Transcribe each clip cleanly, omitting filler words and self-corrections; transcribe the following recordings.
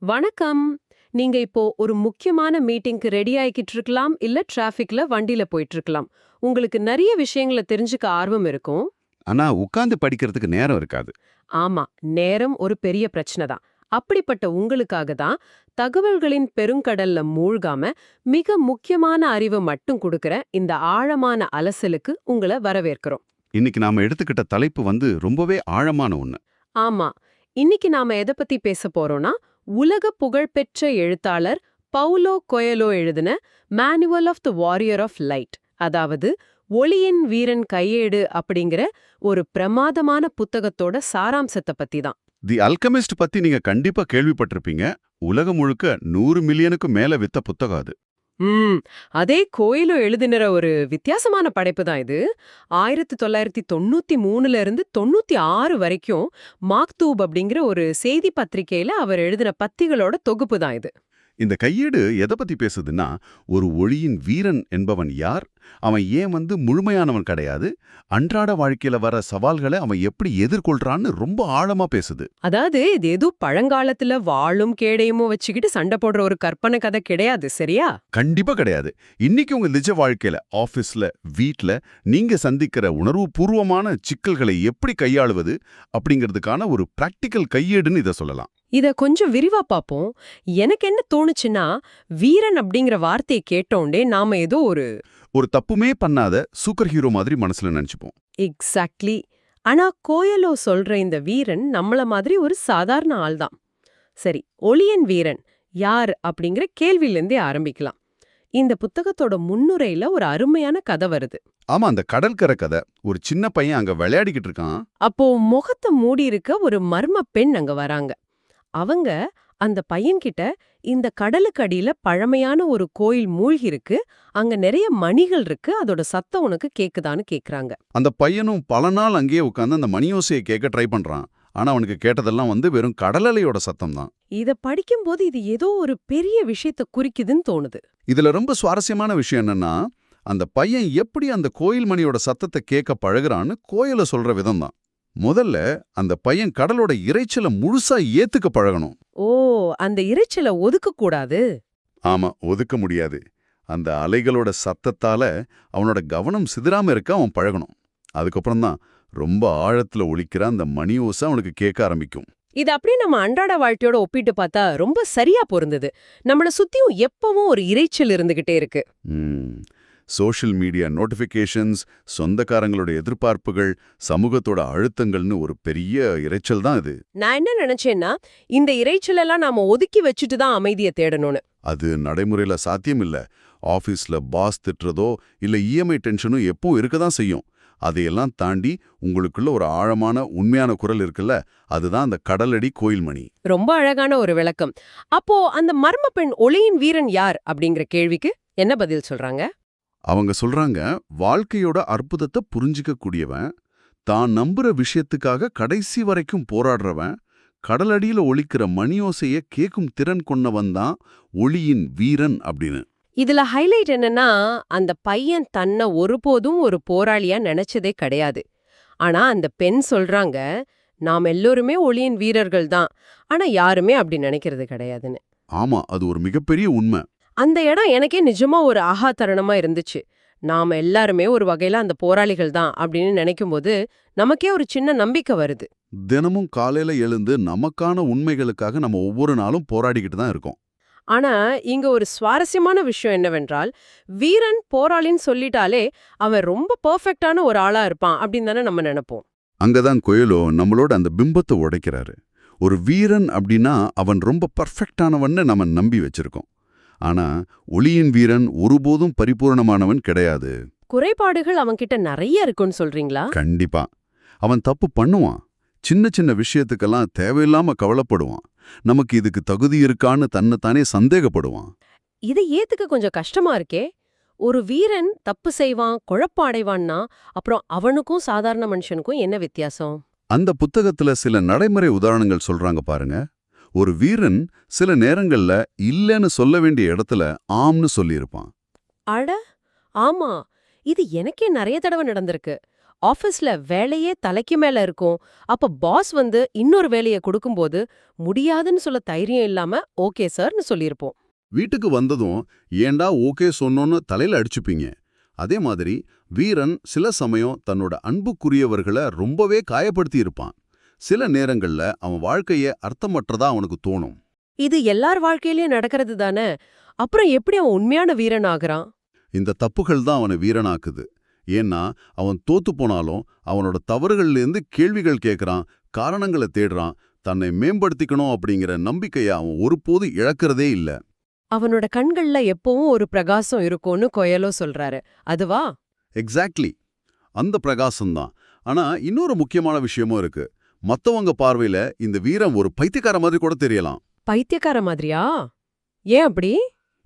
வணக்கம். நீங்க இப்போ ஒரு முக்கியமான மீட்டிங்க்கு ரெடி ஆயிக்கிட்டு இருக்கலாம், இல்ல டிராஃபிக்ல வண்டியில போயிட்டு இருக்கலாம். உங்களுக்கு நிறைய விஷயங்கள தெரிஞ்சுக்க ஆர்வம் இருக்கும். ஆனா உட்கார்ந்து படிக்கிறதுக்கு நேரம் இருக்காது. ஆமா, நேரம் ஒரு பெரிய பிரச்சனை தான். அப்படிப்பட்ட உங்களுக்காக தான் தகவல்களின் பெருங்கடல்ல மூழ்காம மிக முக்கியமான அறிவை மட்டும் கொடுக்கிற இந்த ஆழமான அலசலுக்கு உங்கள வரவேற்கிறோம். இன்னைக்கு நாம எடுத்துக்கிட்ட தலைப்பு ரொம்பவே ஆழமான ஒண்ணு. ஆமா, இன்னைக்கு நாம எதை பத்தி பேச போறோம்னா, உலக புகழ்பெற்ற எழுத்தாளர் பவுலோ கொயலோ எழுதின manual of the warrior of light, அதாவது ஒளியின் வீரன் கையேடு அப்படிங்கிற ஒரு பிரமாதமான புத்தகத்தோட சாராம்சத்தை பத்தி தான். தி அல்கெமிஸ்ட் பத்தி நீங்க கண்டிப்பா கேள்விப்பட்டிருப்பீங்க. உலகம் முழுக்க 100 மில்லியனுக்கு மேல வித்த புத்தகம் அது. ம் அதே கோயிலோ எழுதின ஒரு வித்தியாசமான படைப்பு தான் இது. 1993ல இருந்து 96 வரைக்கும் மாக்தூப் அப்படிங்கிற ஒரு செய்தி பத்திரிகையில அவர் எழுதின பத்திகளோட தொகுப்பு தான் இது. இந்த கையேடு எதை பத்தி பேசுதுன்னா, ஒரு ஒளியின் வீரன் என்பவன் யார், அவன் ஏன் முழுமையானவன் கிடையாது, அன்றாட வாழ்க்கையில வர சவால்களை அவன் எப்படி எதிர்கொள்றான்னு ரொம்ப ஆழமா பேசுது. அதாவது இது ஏதோ பழங்காலத்துல வாளும் கேடயமும் வச்சுக்கிட்டு சண்டை போடுற ஒரு கற்பனை கதை கிடையாது, சரியா? கண்டிப்பா கிடையாது. இன்னைக்கு உங்க நிஜ வாழ்க்கையில, ஆபீஸ்ல, வீட்ல நீங்க சந்திக்கிற உணர்வுபூர்வமான சிக்கல்களை எப்படி கையாளுவது அப்படிங்கிறதுக்கான ஒரு பிராக்டிக்கல் கையேடுன்னு இதை சொல்லலாம். இத கொஞ்சம் விரிவா பாப்போம். எனக்கு என்ன தோணுச்சுன்னா, வீரன் அப்படிங்கிற வார்த்தையை கேட்டோண்டே நாம ஏதோ ஒரு தப்புமே பண்ணாத சூப்பர் ஹீரோ மாதிரி மனசுல நினைச்சுப்போம். எக்ஸாக்ட்லி. ஆனா கோயலோ சொல்ற இந்த வீரன் நம்மள மாதிரி ஒரு சாதாரண ஆள்தான். சரி, ஒளியன் வீரன் யார் அப்படிங்கிற கேள்வியிலேருந்தே ஆரம்பிக்கலாம். இந்த புத்தகத்தோட முன்னுரையில ஒரு அருமையான கதை வருது. ஆமா, அந்த கடற்கரை கதை. ஒரு சின்ன பையன் அங்க விளையாடிக்கிட்டு இருக்கான். அப்போ முகத்தை மூடி இருக்க ஒரு மர்ம பெண் அங்க வராங்க. அவங்க அந்த பையன்கிட்ட இந்த கடலுக்கு அடியில பழமையான ஒரு கோயில் மூழ்கி இருக்கு, அங்க நிறைய மணிகள் இருக்கு, அதோட சத்தம் உனக்கு கேக்குதான்னு கேக்குறாங்க. அந்த பையனும் பல நாள் அங்கேயே உட்கார்ந்து அந்த மணியோசையை கேட்க ட்ரை பண்றான். ஆனா அவனுக்கு கேட்டதெல்லாம் வெறும் கடலலையோட சத்தம் தான். இத படிக்கும்போது இது ஏதோ ஒரு பெரிய விஷயத்தை குறிக்குதுன்னு தோணுது. இதுல ரொம்ப சுவாரஸ்யமான விஷயம் என்னன்னா, அந்த பையன் எப்படி அந்த கோயில் மணியோட சத்தத்தை கேட்க பழகுறான்னு கோயில சொல்ற விதம் தான். முதல்ல அந்த பையன் கடலோட இரைச்சலை முழுசா ஏத்துக்க பழகணும். ஓ, அந்த இரைச்சலை ஒதுக்க கூடாது. ஆமா, ஒதுக்க முடியாது. அந்த அலைகளோட சத்தத்தால அவனோட கவனம் சிதறாம இருக்க அவன் பழகணும். அதுக்கப்புறம் தான் ரொம்ப ஆழத்துல ஒலிக்கிற அந்த மணி ஓசை அவனுக்கு கேட்க ஆரம்பிக்கும். இது அப்படியே நம்ம அன்றாட வாழ்க்கையோட ஒப்பிட்டு பார்த்தா ரொம்ப சரியா பொருந்தது. நம்மள சுத்தியும் எப்பவும் ஒரு இரைச்சல் இருந்துகிட்டே இருக்கு. சோஷியல் மீடியா நோட்டிஃபிகேஷன்ஸ், சொந்தக்காரங்களோட எதிர்பார்ப்புகள், சமூகத்தோட அழுத்தங்கள்னு ஒரு பெரிய இரைச்சல் தான் இது. நான் என்ன நினைச்சேன்னா, இந்த இரைச்சல் எல்லாம் நாம ஒதுக்கி வச்சுட்டு தான் அமைதியை தேடணும்னு. அது நடைமுறையில சாத்தியம் இல்ல. ஆபீஸ்ல பாஸ் திட்டுறதோ இல்ல இஎம்ஐ டென்ஷனும் எப்பவும் இருக்கதான் செய்யும். அதையெல்லாம் தாண்டி உங்களுக்குள்ள ஒரு ஆழமான உண்மையான குரல் இருக்குல்ல, அதுதான் அந்த கடலடி கோயில் மணி. ரொம்ப அழகான ஒரு விளக்கம். அப்போ அந்த மர்ம பெண் ஒளியின் வீரன் யார் அப்படிங்கிற கேள்விக்கு என்ன பதில் சொல்றாங்க? அவங்க சொல்றாங்க, வாழ்க்கையோட அற்புதத்தை புரிஞ்சிக்க கூடியவன், தான் நம்புற விஷயத்துக்காக கடைசி வரைக்கும் போராடுறவன், கடலடியில ஒலிக்கிற மணியோசைய கேட்கும் திறன் கொண்டவன் தான் ஒளியின் வீரன் அப்படின்னு. இதுல ஹைலைட் என்னன்னா, அந்த பையன் தன்னை ஒருபோதும் ஒரு போராளியா நினைச்சதே கிடையாது. ஆனா அந்த பெண் சொல்றாங்க, நாம் எல்லோருமே ஒளியின் வீரர்கள் தான், ஆனா யாருமே அப்படி நினைக்கிறது கிடையாதுன்னு. ஆமா, அது ஒரு மிகப்பெரிய உண்மை. அந்த இடம் எனக்கே நிஜமா ஒரு ஆஹா தருணமா இருந்துச்சு. நாம எல்லாருமே ஒரு வகையில அந்த போராளிகள் தான் அப்படின்னு நினைக்கும்போது நமக்கே ஒரு சின்ன நம்பிக்கை வருது. தினமும் காலையில எழுந்து நமக்கான உண்மைகளுக்காக நம்ம ஒவ்வொரு நாளும் போராடிக்கிட்டு தான் இருக்கோம். ஆனா இங்க ஒரு சுவாரஸ்யமான விஷயம் என்னவென்றால், வீரன் போராளின்னு சொல்லிட்டாலே அவன் ரொம்ப பெர்ஃபெக்ட்டான ஒரு ஆளா இருப்பான் அப்படின்னு தானே நம்ம நினைப்போம். அங்கதான் கோயிலோ நம்மளோட அந்த பிம்பத்தை உடைக்கிறாரு. ஒரு வீரன் அப்படின்னா அவன் ரொம்ப பர்ஃபெக்டானவன்னு நம்ம நம்பி வச்சிருக்கோம். ஆனா ஒளியின் வீரன் ஒருபோதும் பரிபூர்ணமானவன் கிடையாது. குறைபாடுகள் அவன்கிட்ட நிறைய இருக்குன்னு சொல்றீங்களா? கண்டிப்பா. அவன் தப்பு பண்ணுவான். சின்ன சின்ன விஷயத்துக்கெல்லாம் தேவையில்லாம கவலைப்படுவான். நமக்கு இதுக்கு தகுதி இருக்கான்னு தன்னைத்தானே சந்தேகப்படுவான். இதை ஏத்துக்க கொஞ்சம் கஷ்டமா இருக்கே. ஒரு வீரன் தப்பு செய்வான், குழப்பம் அடைவான்னா, அப்புறம் அவனுக்கும் சாதாரண மனுஷனுக்கும் என்ன வித்தியாசம்? அந்த புத்தகத்துல சில நடைமுறை உதாரணங்கள் சொல்றாங்க பாருங்க. ஒரு வீரன் சில நேரங்கள்ல இல்லன்னு சொல்ல வேண்டிய இடத்துல ஆம்னு சொல்லியிருப்பான். அட, ஆமா, இது எனக்கே நிறைய தடவை நடந்திருக்கு. ஆபீஸ்ல வேலையே தலைக்கு மேல இருக்கும். அப்ப பாஸ் வந்து இன்னொரு வேலைய கொடுக்கும்போது முடியாதுன்னு சொல்ல தைரியம் இல்லாம ஓகே சார்னு சொல்லியிருப்போம். வீட்டுக்கு வந்ததும் ஏண்டா ஓகே சொன்னோன்னு தலையில அடிச்சுப்பீங்க. அதே மாதிரி வீரன் சில சமயம் தன்னோட அன்புக்குரியவர்களை ரொம்பவே காயப்படுத்தி இருப்பான். சில நேரங்கள்ல அவன் வாழ்க்கைய அர்த்தமற்றதா அவனுக்கு தோணும். இது எல்லார் வாழ்க்கையிலயும் நடக்கிறது தானே. அப்புறம் எப்படி அவன் உண்மையான வீரன் ஆகுறான்? இந்த தப்புகள் தான் அவனை வீரனாக்குது. ஏன்னா அவன் தோத்து போனாலும் அவனோட தவறுகள்லேருந்து கேள்விகள் கேட்கறான், காரணங்களை தேடுறான், தன்னை மேம்படுத்திக்கணும் அப்படிங்கிற நம்பிக்கைய அவன் ஒருபோது இழக்கிறதே இல்ல. அவனோட கண்கள்ல எப்பவும் ஒரு பிரகாசம் இருக்கும்னு கொயலோ சொல்றாரு. அதுவா? எக்ஸாக்ட்லி, அந்த பிரகாசம்தான். ஆனா இன்னொரு முக்கியமான விஷயமும் இருக்கு. மத்தவங்க பார்வையில இந்த வீரன் ஒரு பைத்தியக்கார மாதிரி கூட தெரியலாம். பைத்தியக்கார மாதிரியா? ஏன் அப்படி?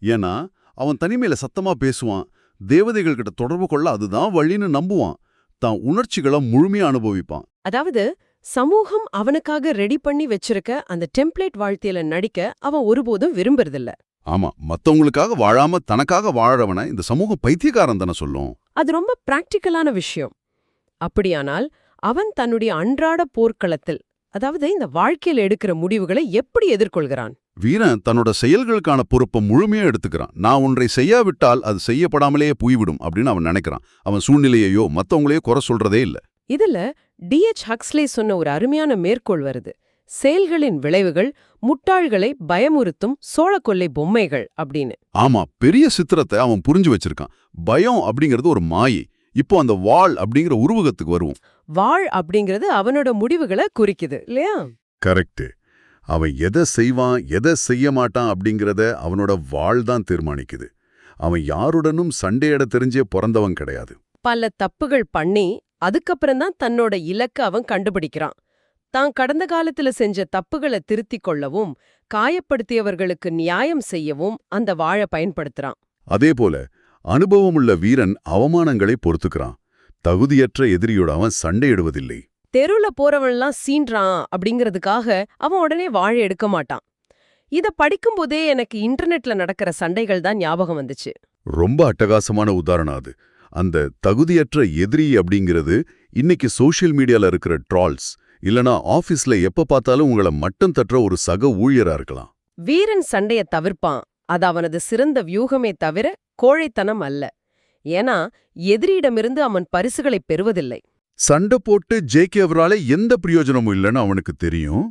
ஏன்னா அவன் தனிமையில சத்தமா பேசுவான், தேவதைகள் கிட்ட தொடர்பு கொள்ள அதுதான் வழின்னு நம்புவான், தான் உணர்ச்சிகளை முழுமையா அனுபவிப்பான். அதாவது சமூகம் அவனுக்காக ரெடி பண்ணி வச்சிருக்க அந்த டெம்ப்ளேட் வாழ்க்கையில நடிக்க அவன் ஒருபோதும் விரும்புறதில்ல. ஆமா, மத்தவங்களுக்காக வாழாம தனக்காக வாழறவன இந்த சமூகம் பைத்தியக்காரன் தானே சொல்லும். அது ரொம்ப பிராக்டிக்கலான விஷயம். அப்படியானால் அவன் தன்னுடைய அன்றாட போர்க்களத்தில், அதாவது இந்த வாழ்க்கையில எடுக்கிற முடிவுகளை எப்படி எதிர்கொள்கிறான்? வீரன் தன்னோட செயல்களுக்கான பொறுப்பை முழுமையா எடுத்துக்கிறான். நான் ஒன்றை செய்யாவிட்டால் அது செய்யப்படாமலேயே போய்விடும் அப்படின்னு அவன் நினைக்கிறான். அவன் சூழ்நிலையையோ மத்தவங்களையோ குறை சொல்றதே இல்ல. இதுல D.H. ஹக்ஸ்லே சொன்ன ஒரு அருமையான மேற்கோள் வருது. செயல்களின் விளைவுகள் முட்டாள்களை பயமுறுத்தும் சோளக்கொல்லை பொம்மைகள் அப்படின்னு. ஆமா, பெரிய சித்திரத்தை அவன் புரிஞ்சு வச்சிருக்கான். பயம் அப்படிங்கிறது ஒரு மாயை. இப்போ அந்த வாள் அப்படிங்கிற உருவகத்துக்கு வருவோம். வாழ் அப்படிங்கிறது அவனோட முடிவுகளை குறிக்குது இல்லையா? கரெக்ட். அவன் எதை செய்வான் எதை செய்ய மாட்டான் அப்படிங்கிறத அவனோட வாள் தான் தீர்மானிக்குது. அவன் யாருடனும் சண்டையிட தெரிஞ்சே பிறந்தவன் கிடையாது. பல தப்புகள் பண்ணி அதுக்கப்புறம்தான் தன்னோட இலக்க அவன் கண்டுபிடிக்கிறான். தான் கடந்த காலத்துல செஞ்ச தப்புகளை திருத்திக் கொள்ளவும் காயப்படுத்தியவர்களுக்கு நியாயம் செய்யவும் அந்த வாழ பயன்படுத்துறான். அதேபோல அனுபவமுள்ள வீரன் அவமானங்களை பொறுத்துக்கிறான். தகுதியற்ற எதிரியோட அவன் சண்டையிடுவதில்லை. தெருல போறவன்லாம் சீன்றான் அப்படிங்கிறதுக்காக அவன் உடனே வாழ எடுக்க மாட்டான். இத படிக்கும்போதே எனக்கு இன்டர்நெட்ல நடக்கிற சண்டைகள் தான் ஞாபகம் வந்துச்சு. ரொம்ப அட்டகாசமான உதாரணம் அது. அந்த தகுதியற்ற எதிரி அப்படிங்கிறது இன்னைக்கு சோஷியல் மீடியால இருக்கிற ட்ரால்ஸ், இல்லனா ஆபீஸ்ல எப்ப பார்த்தாலும் உங்களை மட்டம் தட்டுற ஒரு சக ஊழியரா இருக்கலாம். வீரன் சண்டைய தவிர்ப்பான். அது அவனது சிறந்த வியூகமே தவிர கோழைத்தனம் அல்ல. ஏன்னா எதிரியிடமிருந்து அவன் பரிசுகளை பெறுவதில்லை. சண்டை போட்டு ஜெயிக்கவரால எந்த பிரயோஜனமும் இல்லைன்னு அவனுக்கு தெரியும்.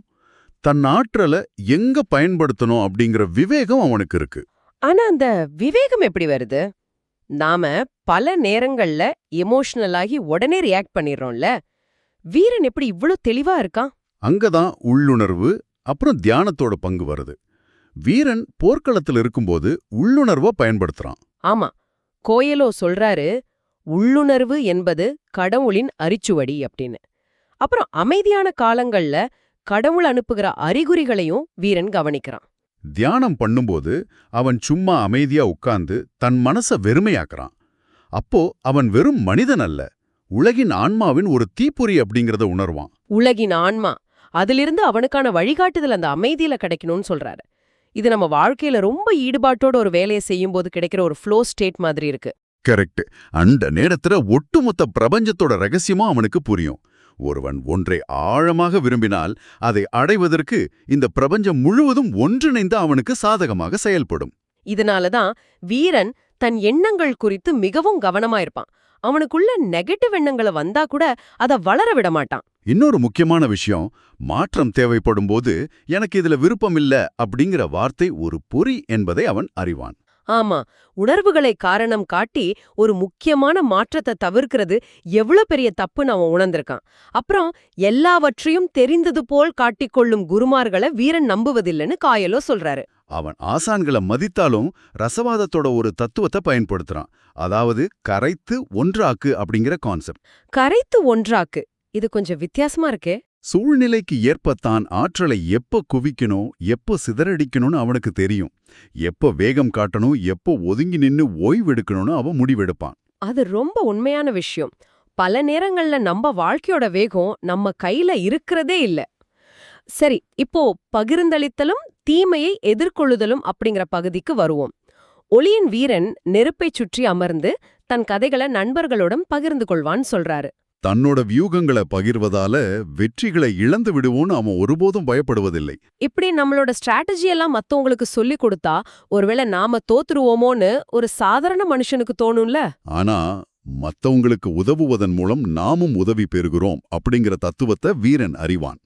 தன் ஆற்றலை எங்க பயன்படுத்தணும் அப்படிங்கிற விவேகம் அவனுக்கு இருக்கு. ஆனா அந்த விவேகம் எப்படி வருது? நாம பல நேரங்கள்ல எமோஷனலாகி உடனே ரியாக்ட் பண்ணிடுறோம்ல. வீரன் எப்படி இவ்ளோ தெளிவா இருக்கான்? அங்கதான் உள்ளுணர்வு அப்புறம் தியானத்தோட பங்கு வருது. வீரன் போர்க்களத்தில் இருக்கும்போது உள்ளுணர்வை பயன்படுத்துறான். ஆமா, கோயலோ சொல்றாரு, உள்ளுணர்வு என்பது கடவுளின் அரிச்சுவடி அப்படின்னு. அப்புறம் அமைதியான காலங்கள்ல கடவுள் அனுப்புகிற அறிகுறிகளையும் வீரன் கவனிக்கிறான். தியானம் பண்ணும்போது அவன் சும்மா அமைதியா உட்கார்ந்து தன் மனச வெறுமையாக்குறான். அப்போ அவன் வெறும் மனிதன் அல்ல, உலகின் ஆன்மாவின் ஒரு தீப்பொறி அப்படிங்கறத உணர்வான். உலகின் ஆன்மா, அதிலிருந்து அவனுக்கான வழிகாட்டுதல் அந்த அமைதியில கிடைக்கணும்னு சொல்றாரு. இது நம்ம வாழ்க்கையில ரொம்ப ஈடுபாட்டோட ஒரு வேலையை செய்யும்போது கிடைக்கிற ஒரு ஃப்ளோ ஸ்டேட் மாதிரி இருக்கு. கரெக்ட். அந்த நேரத்துல ஒட்டுமொத்த பிரபஞ்சத்தோட ரகசியமும் அவனுக்கு புரியும். ஒருவன் ஒன்றை ஆழமாக விரும்பினால் அதை அடைவதற்கு இந்த பிரபஞ்சம் முழுவதும் ஒன்றிணைந்து அவனுக்கு சாதகமாக செயல்படும். இதனாலதான் வீரன் தன் எண்ணங்கள் குறித்து மிகவும் கவனமா இருப்பான். அவனுக்குள்ள நெகட்டிவ் எண்ணங்களை வந்தா கூட அதை வளர விட மாட்டான். இன்னொரு முக்கியமான விஷயம், மாற்றம் தேவைப்படும் போது எனக்கு இதுல விருப்பம் இல்ல அப்படிங்கிற வார்த்தை ஒரு பொறி என்பதை அவன் அறிவான். ஆமா, உணர்வுகளை காரணம் காட்டி ஒரு முக்கியமான மாற்றத்தை தவிர்க்கிறது எவ்வளவு பெரிய தப்புன்னு அவன் உணர்ந்திருக்கான். அப்புறம் எல்லாவற்றையும் தெரிந்தது போல் காட்டிக்கொள்ளும் குருமார்களை வீரன் நம்புவதில்லைன்னு காயலோ சொல்றாரு. அவன் ஆசான்களை மதித்தாலும் ரசவாதத்தோட ஒரு தத்துவத்தை பயன்படுத்துறான். அதாவது கரைத்து ஒன்றாக்கு அப்படிங்கிற கான்செப்ட். கரைத்து ஒன்றாக்கு, இது கொஞ்சம் வித்தியாசமா இருக்கே. சூழ்நிலைக்கு ஏற்பத்தான் ஆற்றலை எப்ப குவிக்கணும் எப்ப சிதறடிக்கணும்னு அவனுக்கு தெரியும். எப்ப வேகம் காட்டணும் எப்போ ஒதுங்கி நின்னு ஓய்வெடுக்கணும்னு அவன் முடிவெடுப்பான். அது ரொம்ப உண்மையான விஷயம். பல நேரங்கள்ல நம்ம வாழ்க்கையோட வேகம் நம்ம கையில இருக்கிறதே இல்ல. சரி, இப்போ பகிர்ந்தளித்தலும் தீமையை எதிர்கொள்ளுதலும் அப்படிங்கிற பகுதிக்கு வருவோம். ஒளியின் வீரன் நெருப்பைச் சுற்றி அமர்ந்து தன் கதைகளை நண்பர்களோடும் பகிர்ந்து கொள்வான்னு சொல்றாரு. தன்னோட வியூகங்களை பகிர்வதால வெற்றிகளை இழந்து விடுவோன்னு அவன் ஒருபோதும் பயப்படுவதில்லை. இப்படி நம்மளோட ஸ்ட்ராட்டஜி எல்லாம் மத்தவங்களுக்கு சொல்லி கொடுத்தா ஒருவேளை நாம தோத்துருவோமோன்னு ஒரு சாதாரண மனுஷனுக்கு தோணும்ல. ஆனா மத்தவங்களுக்கு உதவுவதன் மூலம் நாமும் உதவி பெறுகிறோம் அப்படிங்கிற தத்துவத்தை வீரன் அறிவான்.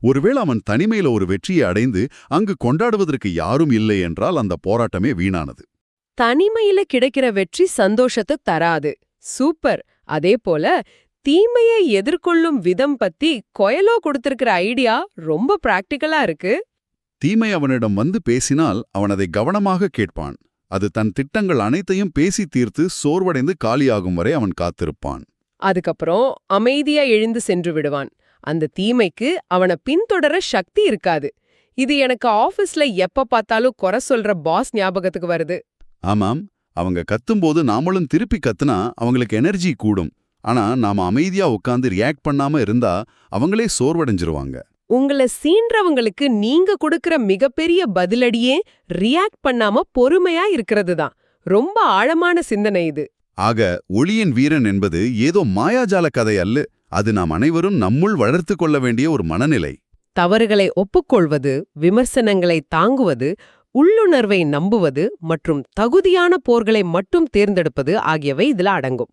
ஒருவேளை அவன் தனிமையில ஒரு வெற்றியை அடைந்து அங்கு கொண்டாடுவதற்கு யாரும் இல்லை என்றால் அந்த போராட்டமே வீணானது. தனிமையில கிடைக்கிற வெற்றி சந்தோஷத்தை தராது. சூப்பர். அதே போல தீமையை எதிர்கொள்ளும் விதம் பத்தி கொயலோ கொடுத்திருக்கிற ஐடியா ரொம்ப பிராக்டிக்கலா இருக்கு. தீமை அவனிடம் வந்து பேசினால் அவன் அதை கவனமாக கேட்பான். அது தன் திட்டங்கள் அனைத்தையும் பேசி தீர்த்து சோர்வடைந்து காலியாகும் வரை அவன் காத்திருப்பான். அதுக்கப்புறம் அமைதியா எழுந்து சென்று விடுவான். அந்த தீமைக்கு அவனை பின்தொடர சக்தி இருக்காது. இது எனக்கு ஆபீஸ்ல எப்ப பார்த்தாலும் குறை சொல்ற பாஸ் ஞாபகத்துக்கு வருது. ஆமாம், அவங்க கத்தும்போது நாமளும் திருப்பி கத்துனா அவங்களுக்கு எனர்ஜி கூடும். ஆனா நாம அமைதியா உட்காந்து ரியாக்ட் பண்ணாம இருந்தா அவங்களே சோர்வடைஞ்சிருவாங்க. உங்களை சீன்றவங்களுக்கு நீங்க கொடுக்கிற மிகப்பெரிய பதிலடியே ரியாக்ட் பண்ணாம பொறுமையா இருக்கிறது தான். ரொம்ப ஆழமான சிந்தனை இது. ஆக ஒளியின் வீரன் என்பது ஏதோ மாயாஜால கதை அல்ல. அது நாம் அனைவரும் நம்முள் வளர்த்து கொள்ள வேண்டிய ஒரு மனநிலை. தவறுகளை ஒப்புக்கொள்வது, விமர்சனங்களை தாங்குவது, உள்ளுணர்வை நம்புவது மற்றும் தகுதியான போர்களை மட்டும் தேர்ந்தெடுப்பது ஆகியவை இதுல அடங்கும்.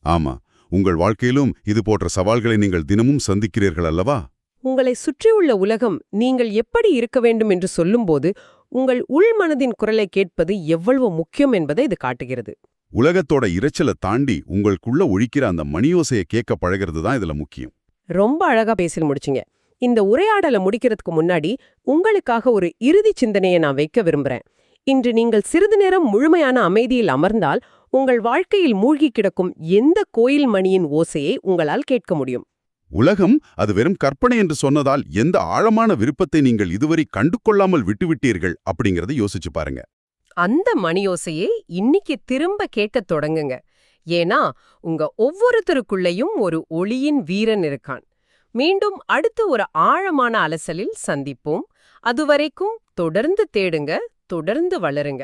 ஆமா, உங்கள் வாழ்க்கையிலும் இது போன்ற சவால்களை நீங்கள் தினமும் சந்திக்கிறீர்கள் அல்லவா? உங்களை சுற்றியுள்ள உலகம் நீங்கள் எப்படி இருக்க வேண்டும் என்று சொல்லும்போது உங்கள் உள்மனதின் குரலை கேட்பது எவ்வளவு முக்கியம் என்பதை இது காட்டுகிறது. உலகத்தோட இரைச்சலை தாண்டி உங்களுக்குள்ள ஒழிக்கிற அந்த மணியோசையை கேட்க பழகிறது தான் இதுல முக்கியம். ரொம்ப அழகா பேசி முடிச்சிங்க. இந்த உரையாடலை முடிக்கிறதுக்கு முன்னாடி உங்களுக்காக ஒரு இறுதி சிந்தனையை நான் வைக்க விரும்புறேன். இன்று நீங்கள் சிறிது நேரம் முழுமையான அமைதியில் அமர்ந்தால் உங்கள் வாழ்க்கையில் மூழ்கி கிடக்கும் எந்த கோயில் மணியின் ஓசையை உங்களால் கேட்க முடியும்? உலகம் அது வெறும் கற்பனை என்று சொன்னதால் எந்த ஆழமான விருப்பத்தை நீங்கள் இதுவரை கண்டு கொள்ளாமல் விட்டுவிட்டீர்கள் அப்படிங்கறத யோசிச்சு பாருங்க. அந்த மணியோசையை இன்னைக்கு திரும்ப கேட்கத் தொடங்குங்க. ஏன்னா உங்க ஒவ்வொருத்தருக்குள்ளேயும் ஒரு ஒளியின் வீரன் இருக்கான். மீண்டும் அடுத்து ஒரு ஆழமான அலசலில் சந்திப்போம். அதுவரைக்கும் தொடர்ந்து தேடுங்க, தொடர்ந்து வளருங்க.